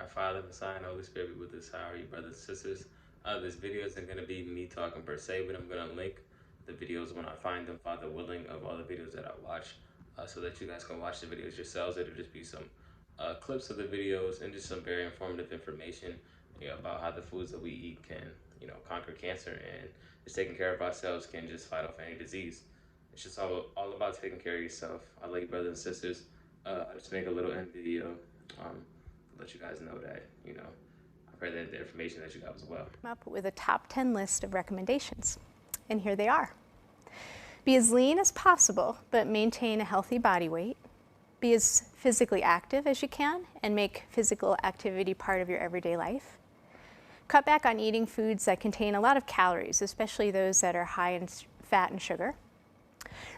God, Father, Messiah, and Holy Spirit be with us. How are you, brothers and sisters? This video isn't going to be me talking per se, but I'm going to link the videos when I find them, Father willing, of all the videos that I watch, so that you guys can watch the videos yourselves. It'll just be some clips of the videos and just some very informative information, about how the foods that we eat can, conquer cancer, and just taking care of ourselves can just fight off any disease. It's just all about taking care of yourself. I love you, brothers and sisters. I just make a little end video. Let you guys know that, I pray that the information that you got as well. Up with a top 10 list of recommendations, and here they are. Be as lean as possible, but maintain a healthy body weight. Be as physically active as you can, and make physical activity part of your everyday life. Cut back on eating foods that contain a lot of calories, especially those that are high in fat and sugar.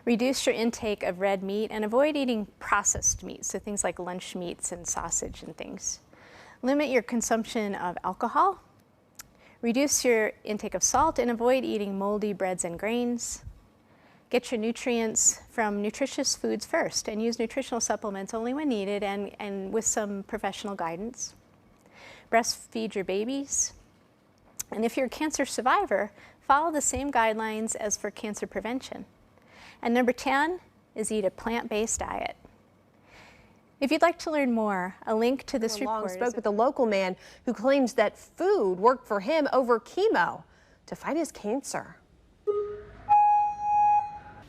Reduce your intake of red meat and avoid eating processed meats, so things like lunch meats and sausage and things. Limit your consumption of alcohol. Reduce your intake of salt and avoid eating moldy breads and grains. Get your nutrients from nutritious foods first and use nutritional supplements only when needed and with some professional guidance. Breastfeed your babies. And if you're a cancer survivor, follow the same guidelines as for cancer prevention. And number 10 is eat a plant-based diet. If you'd like to learn more, a link to this report. Spoke with a local man who claims that food worked for him over chemo to fight his cancer.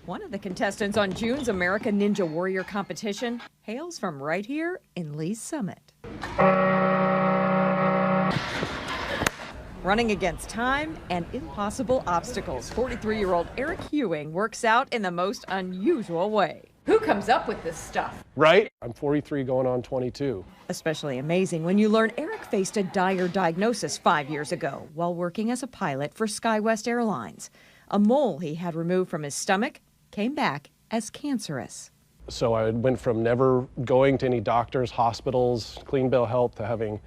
One of the contestants on June's American Ninja Warrior competition hails from right here in Lee's Summit. Running against time and impossible obstacles, 43-year-old Eric Hewing works out in the most unusual way. Who comes up with this stuff? Right? I'm 43 going on 22. Especially amazing when you learn Eric faced a dire diagnosis 5 years ago while working as a pilot for SkyWest Airlines. A mole he had removed from his stomach came back as cancerous. So I went from never going to any doctors, hospitals, clean bill health, to having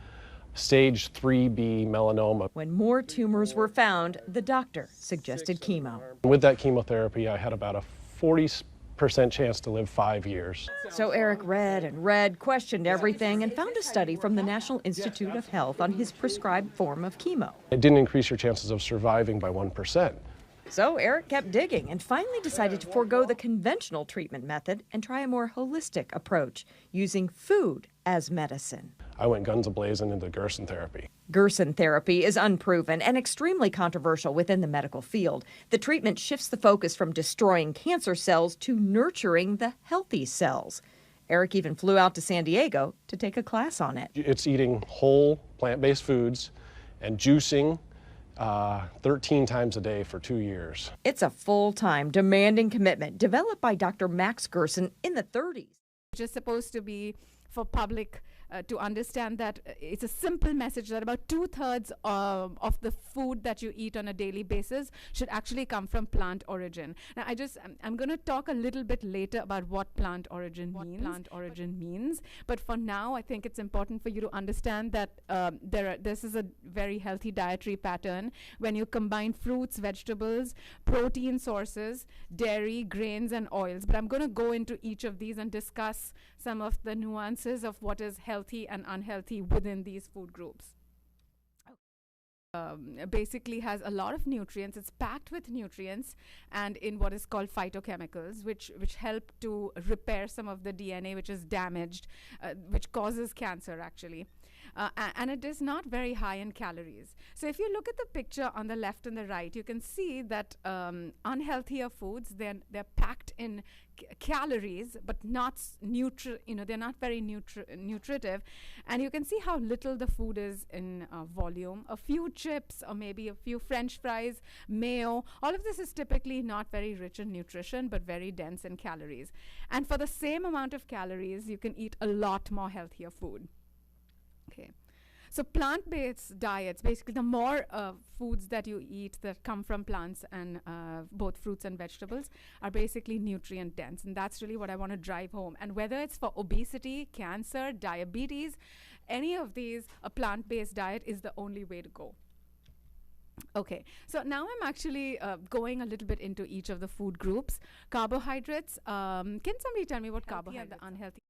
stage 3B melanoma. When more tumors were found, the doctor suggested chemo. With that chemotherapy, I had about a 40% chance to live 5 years. So Eric read and read, questioned everything, and found a study from the National Institute of Health on his prescribed form of chemo. It didn't increase your chances of surviving by 1%. So Eric kept digging and finally decided to forego the conventional treatment method and try a more holistic approach, using food as medicine. I went guns a-blazing into Gerson therapy. Gerson therapy is unproven and extremely controversial within the medical field. The treatment shifts the focus from destroying cancer cells to nurturing the healthy cells. Eric even flew out to San Diego to take a class on it. It's eating whole plant-based foods and juicing 13 times a day for 2 years. It's a full-time, demanding commitment developed by Dr. Max Gerson in the 30s. Just supposed to be for public to understand that it's a simple message that about 2/3 of the food that you eat on a daily basis should actually come from plant origin. Now, I'm going to talk a little bit later about what plant origin means. But for now, I think it's important for you to understand that this is a very healthy dietary pattern when you combine fruits, vegetables, protein sources, dairy, grains, and oils. But I'm going to go into each of these and discuss some of the nuances of what is healthy and unhealthy within these food groups. Basically has a lot of nutrients. It's packed with nutrients and in what is called phytochemicals, which help to repair some of the DNA which is damaged, which causes cancer actually. And it is not very high in calories. So if you look at the picture on the left and the right, you can see that unhealthier foods, they're packed in calories, but not they're not very nutritive. And you can see how little the food is in volume. A few chips or maybe a few French fries, mayo, all of this is typically not very rich in nutrition, but very dense in calories. And for the same amount of calories, you can eat a lot more healthier food. Okay, so plant-based diets, basically the more foods that you eat that come from plants and both fruits and vegetables are basically nutrient dense, and that's really what I want to drive home. And whether it's for obesity, cancer, diabetes, any of these, a plant-based diet is the only way to go. Okay, so now I'm actually going a little bit into each of the food groups. Carbohydrates, can somebody tell me what carbohydrates are? The unhealthy.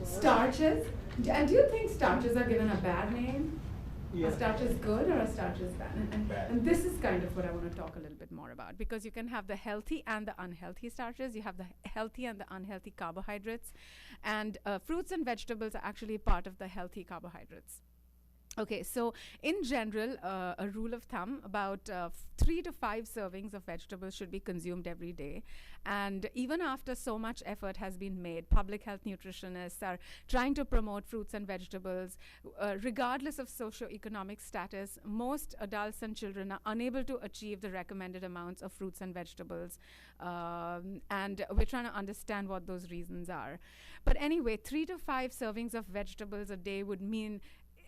Starches. And do you think starches are given a bad name? Yeah. A starch is good or a starch is bad? And this is kind of what I want to talk a little bit more about, because you can have the healthy and the unhealthy starches. You have the healthy and the unhealthy carbohydrates. And fruits and vegetables are actually part of the healthy carbohydrates. Okay, so in general, a rule of thumb, about 3 to 5 servings of vegetables should be consumed every day. And even after so much effort has been made, public health nutritionists are trying to promote fruits and vegetables. Regardless of socioeconomic status, most adults and children are unable to achieve the recommended amounts of fruits and vegetables. And we're trying to understand what those reasons are. But anyway, 3 to 5 servings of vegetables a day would mean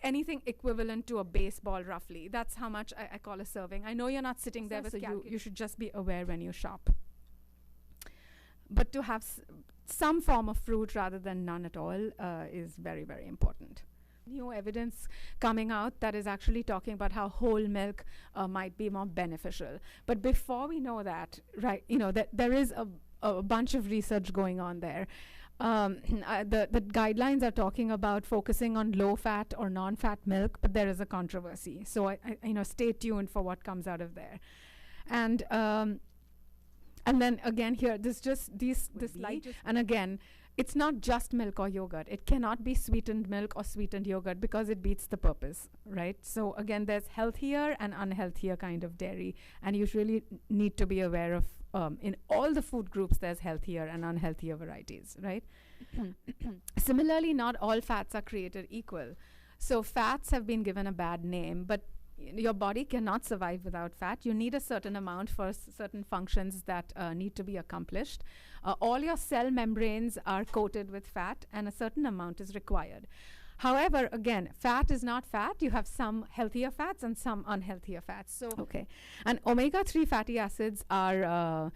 anything equivalent to a baseball, roughly. That's how much I call a serving. I know you're not sitting there, so you should just be aware when you shop. But to have some form of fruit rather than none at all is very, very important. New evidence coming out that is actually talking about how whole milk might be more beneficial. But before we know that, right, that there is a bunch of research going on there. The guidelines are talking about focusing on low-fat or non-fat milk, but there is a controversy. So I stay tuned for what comes out of there. And then again here, this light, and again, it's not just milk or yogurt. It cannot be sweetened milk or sweetened yogurt because it beats the purpose, right? So again, there's healthier and unhealthier kind of dairy, and you really need to be aware of in all the food groups, there's healthier and unhealthier varieties, right? Similarly, not all fats are created equal. So fats have been given a bad name, but your body cannot survive without fat. You need a certain amount for certain functions that need to be accomplished. All your cell membranes are coated with fat, and a certain amount is required. However, again, fat is not fat. You have some healthier fats and some unhealthier fats. So, okay. And omega-3 fatty acids are,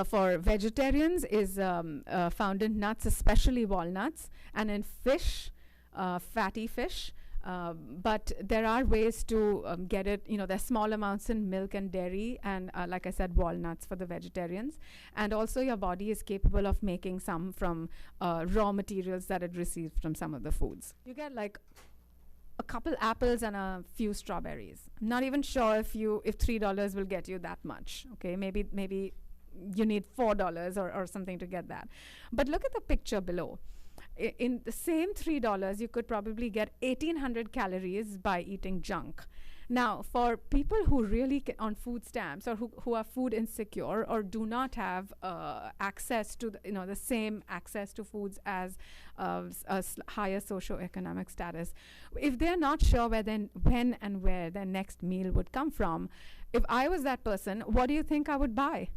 for vegetarians, is found in nuts, especially walnuts, and in fish, fatty fish. But there are ways to get it, there's small amounts in milk and dairy, and like I said, walnuts for the vegetarians. And also your body is capable of making some from raw materials that it receives from some of the foods. You get like a couple apples and a few strawberries. I'm not even sure if $3 will get you that much. Okay, maybe you need $4 or something to get that. But look at the picture below. In the same $3, you could probably get 1,800 calories by eating junk. Now, for people who really on food stamps or who are food insecure or do not have access to the same access to foods as higher socioeconomic status, if they're not sure when and where their next meal would come from, if I was that person, what do you think I would buy?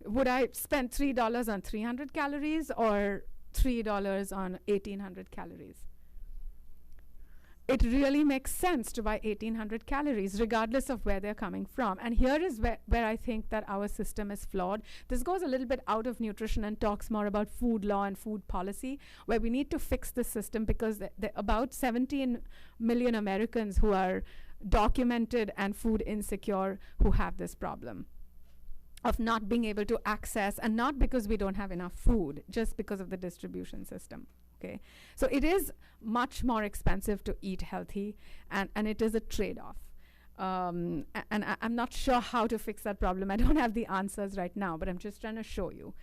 Would I spend $3 on 300 calories or $3 on 1,800 calories? It really makes sense to buy 1,800 calories, regardless of where they're coming from. And here is where I think that our system is flawed. This goes a little bit out of nutrition and talks more about food law and food policy, where we need to fix the system because about 17 million Americans who are documented and food insecure who have this problem of not being able to access, and not because we don't have enough food, just because of the distribution system. Okay, so it is much more expensive to eat healthy, and it is a trade-off. And I'm not sure how to fix that problem. I don't have the answers right now, but I'm just trying to show you.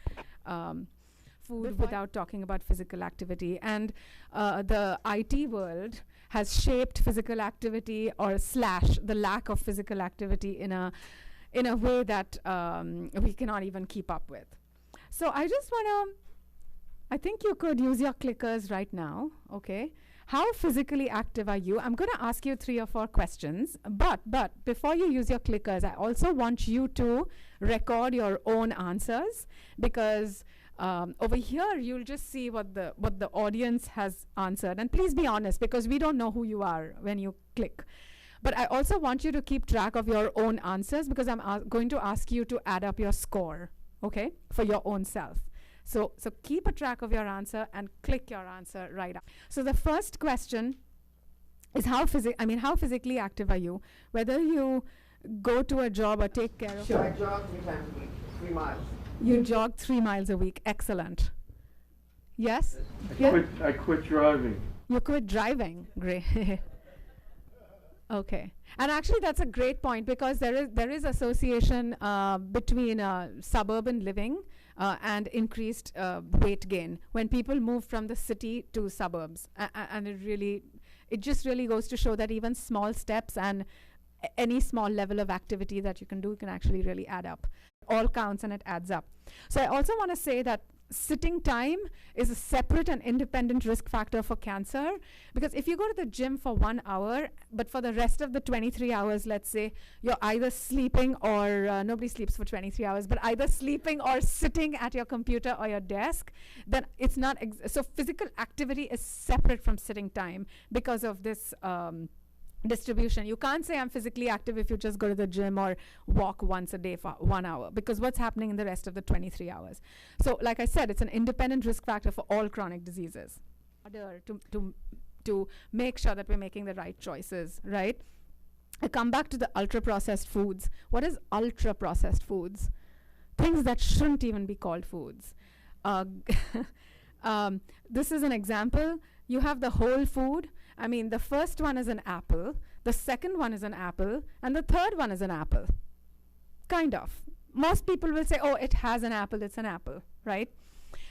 Food without talking about physical activity. And the IT world has shaped physical activity or / the lack of physical activity in a way that we cannot even keep up with. So I just want to, I think you could use your clickers right now, okay? How physically active are you? I'm going to ask you 3 or 4 questions, but before you use your clickers, I also want you to record your own answers, because over here you'll just see what the audience has answered. And please be honest, because we don't know who you are when you click. But I also want you to keep track of your own answers, because I'm going to ask you to add up your score, okay, for your own self. So keep a track of your answer and click your answer right up. So the first question is how physically active are you? Whether you go to a job or take care of. Sure, I jog 3 times a week, 3 miles. You jog 3 miles a week. Excellent. Yes? Yeah? I quit driving. You quit driving. Great. Okay. And actually, that's a great point, because there is association between suburban living and increased weight gain when people move from the city to suburbs. And it just really goes to show that even small steps and any small level of activity that you can do can actually really add up. All counts and it adds up. So I also want to say that sitting time is a separate and independent risk factor for cancer, because if you go to the gym for 1 hour, but for the rest of the 23 hours, let's say, you're either sleeping or nobody sleeps for 23 hours, but either sleeping or sitting at your computer or your desk, then it's not, so physical activity is separate from sitting time because of this distribution. You can't say I'm physically active if you just go to the gym or walk once a day for 1 hour, because what's happening in the rest of the 23 hours? So like I said, it's an independent risk factor for all chronic diseases. To make sure that we're making the right choices, right? I come back to the ultra-processed foods. What is ultra-processed foods? Things that shouldn't even be called foods. This is an example. You have the whole food. I mean, the first one is an apple, the second one is an apple, and the third one is an apple. Kind of. Most people will say, oh, it has an apple, it's an apple, right?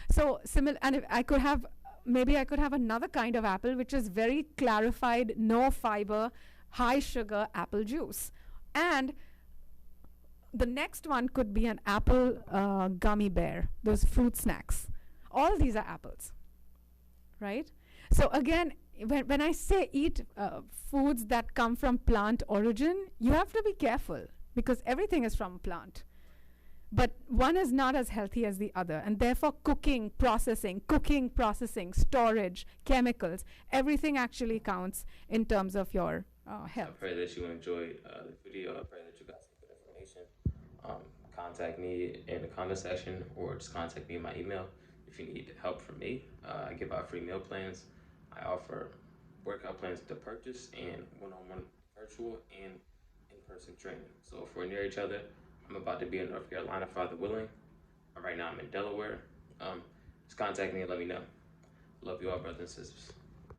So and if I could have, maybe I could have another kind of apple, which is very clarified, no fiber, high sugar apple juice. And the next one could be an apple gummy bear, those fruit snacks. All these are apples, right? So again, when I say eat foods that come from plant origin, you have to be careful, because everything is from plant. But one is not as healthy as the other, and therefore cooking, processing, storage, chemicals, everything actually counts in terms of your health. I pray that you enjoyed the video. I pray that you got some good information. Contact me in the comment section, or just contact me in my email if you need help from me. I give out free meal plans. I offer workout plans to purchase and one-on-one virtual and in-person training. So if we're near each other, I'm about to be in North Carolina, Father willing. Right now I'm in Delaware. Just contact me and let me know. Love you all, brothers and sisters.